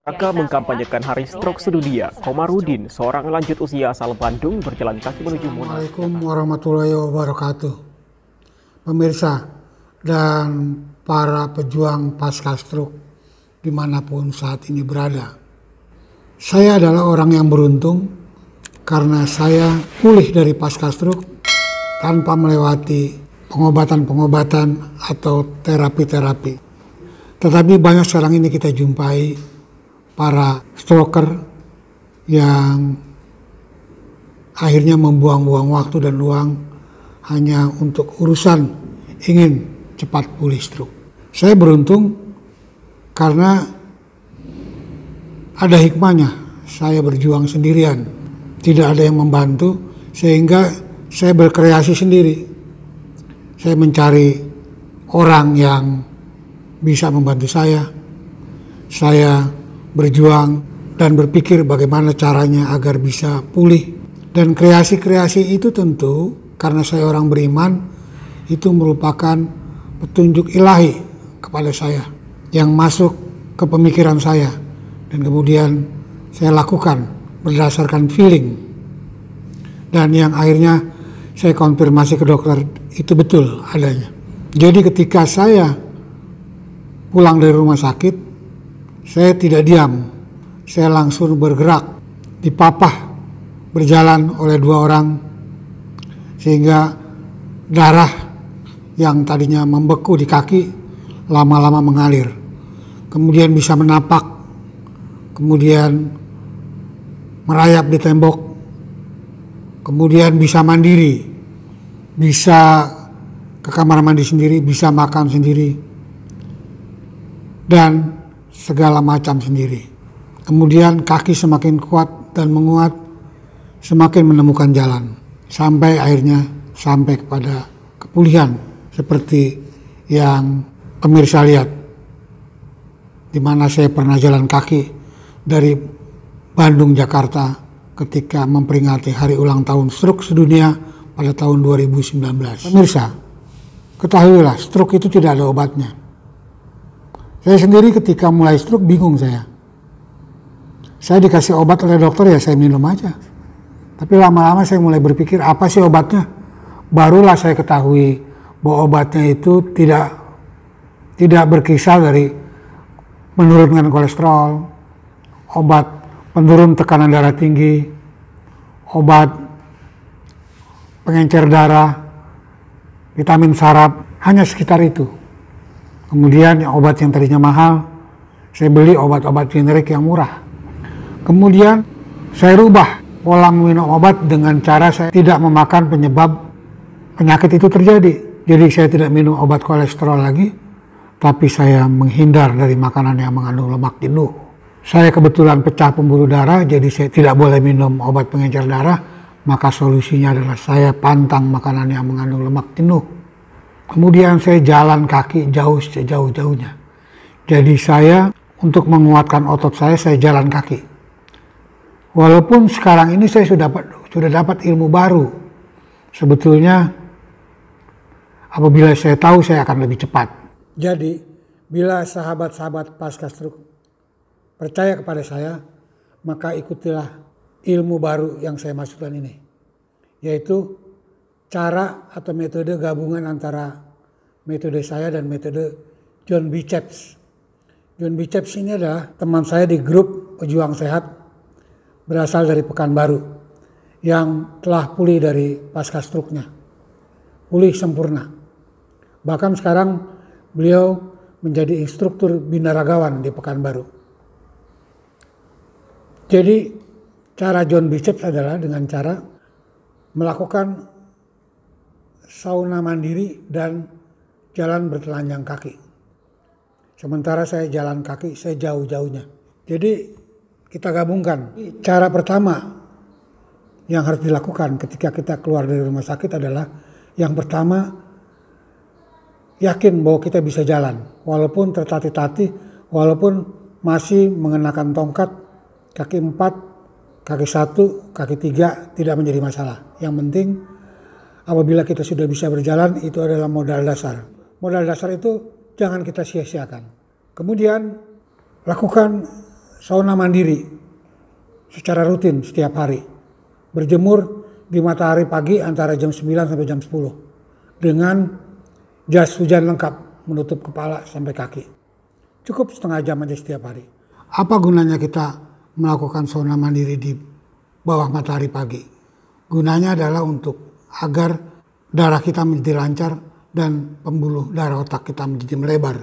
Raka mengkampanyekan Hari Stroke Sedunia. Komarudin, seorang lanjut usia asal Bandung, berjalan kaki menuju Monas. Assalamualaikum warahmatullahi wabarakatuh. Pemirsa dan para pejuang pasca stroke dimanapun saat ini berada. Saya adalah orang yang beruntung karena saya pulih dari pasca stroke tanpa melewati pengobatan-pengobatan atau terapi-terapi. Tetapi banyak sekarang ini kita jumpai para stroker yang akhirnya membuang-buang waktu dan uang hanya untuk urusan ingin cepat pulih stroke. Saya beruntung karena ada hikmahnya. Saya berjuang sendirian, tidak ada yang membantu, sehingga saya berkreasi sendiri. Saya mencari orang yang bisa membantu saya. Saya berjuang dan berpikir bagaimana caranya agar bisa pulih. Dan kreasi-kreasi itu tentu karena saya orang beriman, itu merupakan petunjuk ilahi kepada saya yang masuk ke pemikiran saya dan kemudian saya lakukan berdasarkan feeling, dan yang akhirnya saya konfirmasi ke dokter itu betul adanya. Jadi ketika saya pulang dari rumah sakit, saya tidak diam, saya langsung bergerak, dipapah berjalan oleh dua orang sehingga darah yang tadinya membeku di kaki lama-lama mengalir, kemudian bisa menapak, kemudian merayap di tembok, kemudian bisa mandiri, bisa ke kamar mandi sendiri, bisa makan sendiri, dan segala macam sendiri. Kemudian kaki semakin kuat dan menguat, semakin menemukan jalan, sampai akhirnya sampai kepada kepulihan seperti yang pemirsa lihat, di mana saya pernah jalan kaki dari Bandung Jakarta ketika memperingati hari ulang tahun stroke sedunia pada tahun 2019. Pemirsa, ketahuilah stroke itu tidak ada obatnya. Saya sendiri ketika mulai stroke bingung saya. Saya dikasih obat oleh dokter, ya saya minum aja. Tapi lama-lama saya mulai berpikir apa sih obatnya? Barulah saya ketahui bahwa obatnya itu tidak berkisar dari menurunkan kolesterol, obat penurun tekanan darah tinggi, obat pengencer darah, vitamin saraf, hanya sekitar itu. Kemudian obat yang tadinya mahal, saya beli obat-obat generik yang murah. Kemudian saya rubah pola minum obat dengan cara saya tidak memakan penyebab penyakit itu terjadi. Jadi saya tidak minum obat kolesterol lagi, tapi saya menghindar dari makanan yang mengandung lemak jenuh. Saya kebetulan pecah pembuluh darah, jadi saya tidak boleh minum obat pengencer darah, maka solusinya adalah saya pantang makanan yang mengandung lemak jenuh. Kemudian saya jalan kaki sejauh-jauhnya. Jadi saya untuk menguatkan otot saya jalan kaki. Walaupun sekarang ini saya sudah dapat ilmu baru. Sebetulnya apabila saya tahu saya akan lebih cepat. Jadi bila sahabat-sahabat pasca stroke percaya kepada saya, maka ikutilah ilmu baru yang saya maksudkan ini. Yaitu cara atau metode gabungan antara metode saya dan metode John Biceps. John Biceps ini adalah teman saya di grup pejuang sehat berasal dari Pekanbaru yang telah pulih dari pasca stroke-nya. Pulih sempurna. Bahkan sekarang beliau menjadi instruktur binaragawan di Pekanbaru. Jadi cara John Biceps adalah dengan cara melakukan sauna mandiri dan jalan bertelanjang kaki. Sementara saya jalan kaki sejauh-jauhnya. Jadi kita gabungkan. Cara pertama yang harus dilakukan ketika kita keluar dari rumah sakit adalah yang pertama, yakin bahwa kita bisa jalan. Walaupun tertatih-tatih, walaupun masih mengenakan tongkat, kaki 4, kaki 1, kaki 3 tidak menjadi masalah. Yang penting apabila kita sudah bisa berjalan, itu adalah modal dasar. Modal dasar itu jangan kita sia-siakan. Kemudian lakukan sauna mandiri secara rutin setiap hari. Berjemur di matahari pagi antara jam 9 sampai jam 10 dengan jas hujan lengkap menutup kepala sampai kaki. Cukup setengah jam aja setiap hari. Apa gunanya kita melakukan sauna mandiri di bawah matahari pagi? Gunanya adalah untuk agar darah kita menjadi lancar dan pembuluh darah otak kita menjadi melebar.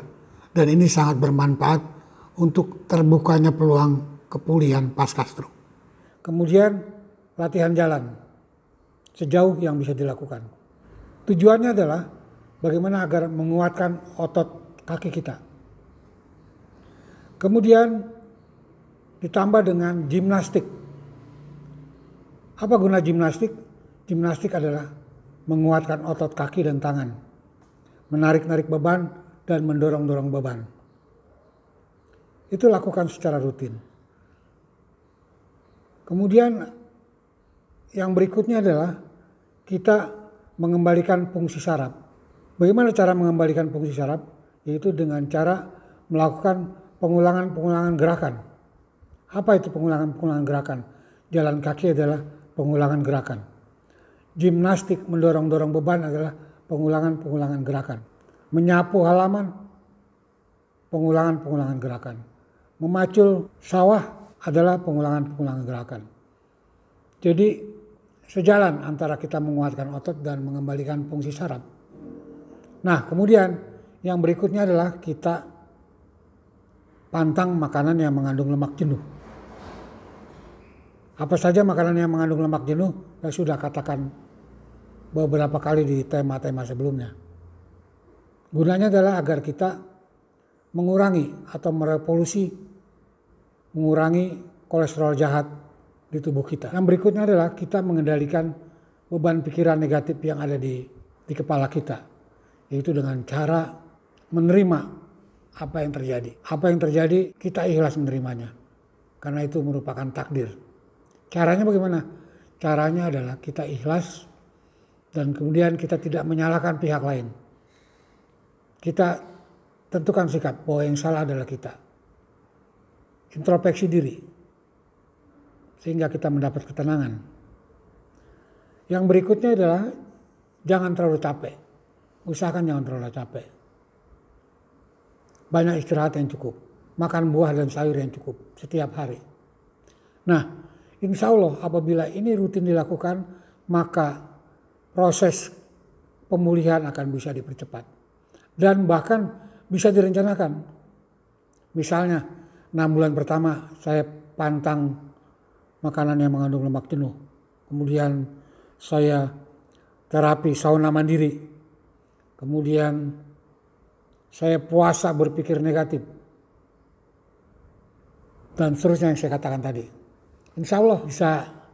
Dan ini sangat bermanfaat untuk terbukanya peluang kepulihan pasca stroke. Kemudian latihan jalan sejauh yang bisa dilakukan. Tujuannya adalah bagaimana agar menguatkan otot kaki kita. Kemudian ditambah dengan gimnastik. Apa guna gimnastik? Gimnastik adalah menguatkan otot kaki dan tangan, menarik-narik beban dan mendorong-dorong beban. Itu lakukan secara rutin. Kemudian yang berikutnya adalah kita mengembalikan fungsi saraf. Bagaimana cara mengembalikan fungsi saraf? Yaitu dengan cara melakukan pengulangan-pengulangan gerakan. Apa itu pengulangan-pengulangan gerakan? Jalan kaki adalah pengulangan gerakan. Gimnastik mendorong-dorong beban adalah pengulangan-pengulangan gerakan. Menyapu halaman, pengulangan-pengulangan gerakan. Memacul sawah adalah pengulangan-pengulangan gerakan. Jadi sejalan antara kita menguatkan otot dan mengembalikan fungsi saraf. Nah, kemudian yang berikutnya adalah kita pantang makanan yang mengandung lemak jenuh. Apa saja makanan yang mengandung lemak jenuh? Saya sudah katakan beberapa kali di tema-tema sebelumnya. Gunanya adalah agar kita mengurangi atau mengurangi kolesterol jahat di tubuh kita. Yang berikutnya adalah kita mengendalikan beban pikiran negatif yang ada di kepala kita. Yaitu dengan cara menerima apa yang terjadi. Apa yang terjadi kita ikhlas menerimanya. Karena itu merupakan takdir. Caranya bagaimana? Caranya adalah kita ikhlas dan kemudian kita tidak menyalahkan pihak lain. Kita tentukan sikap bahwa yang salah adalah kita. Introspeksi diri sehingga kita mendapat ketenangan. Yang berikutnya adalah jangan terlalu capek. Usahakan jangan terlalu capek. Banyak istirahat yang cukup. Makan buah dan sayur yang cukup setiap hari. Nah, insya Allah apabila ini rutin dilakukan, maka proses pemulihan akan bisa dipercepat. Dan bahkan bisa direncanakan. Misalnya 6 bulan pertama saya pantang makanan yang mengandung lemak jenuh. Kemudian saya terapi sauna mandiri. Kemudian saya puasa berpikir negatif. Dan seterusnya yang saya katakan tadi. Insya Allah bisa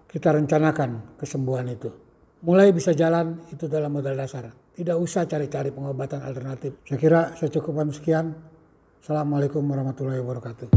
kita rencanakan kesembuhan itu. Mulai bisa jalan itu dalam modal dasar. Tidak usah cari-cari pengobatan alternatif. Saya kira saya cukupkan sekian. Assalamualaikum warahmatullahi wabarakatuh.